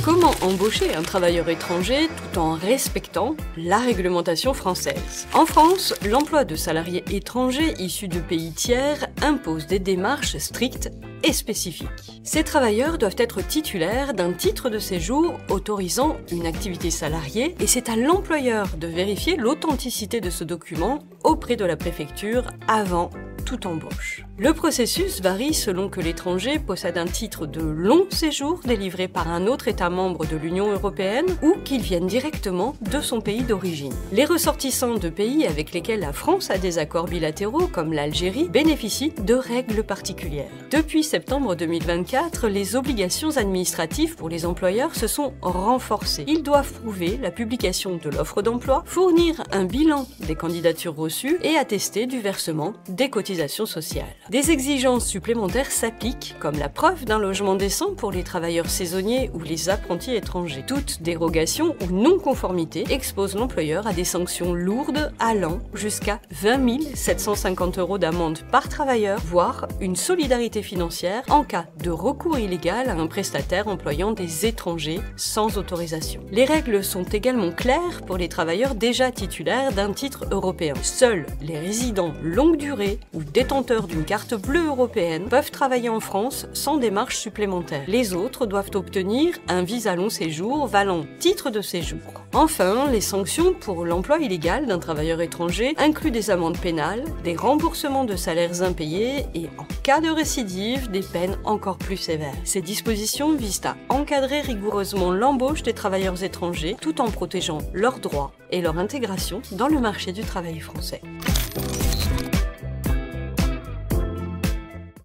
Comment embaucher un travailleur étranger tout en respectant la réglementation française? En France, l'emploi de salariés étrangers issus de pays tiers impose des démarches strictes et spécifiques. Ces travailleurs doivent être titulaires d'un titre de séjour autorisant une activité salariée et c'est à l'employeur de vérifier l'authenticité de ce document auprès de la préfecture avant toute embauche. Le processus varie selon que l'étranger possède un titre de long séjour délivré par un autre État membre de l'Union européenne ou qu'il vienne directement de son pays d'origine. Les ressortissants de pays avec lesquels la France a des accords bilatéraux, comme l'Algérie, bénéficient de règles particulières. Depuis septembre 2024, les obligations administratives pour les employeurs se sont renforcées. Ils doivent prouver la publication de l'offre d'emploi, fournir un bilan des candidatures reçues et attester du versement des cotisations sociales. Des exigences supplémentaires s'appliquent, comme la preuve d'un logement décent pour les travailleurs saisonniers ou les apprentis étrangers. Toute dérogation ou non-conformité expose l'employeur à des sanctions lourdes allant jusqu'à 20 750 € d'amende par travailleur, voire une solidarité financière en cas de recours illégal à un prestataire employant des étrangers sans autorisation. Les règles sont également claires pour les travailleurs déjà titulaires d'un titre européen. Seuls les résidents longue durée ou détenteurs d'une carte bleue européenne peuvent travailler en France sans démarche supplémentaire. Les autres doivent obtenir un visa long séjour valant titre de séjour. Enfin, les sanctions pour l'emploi illégal d'un travailleur étranger incluent des amendes pénales, des remboursements de salaires impayés et, en cas de récidive, des peines encore plus sévères. Ces dispositions visent à encadrer rigoureusement l'embauche des travailleurs étrangers tout en protégeant leurs droits et leur intégration dans le marché du travail français.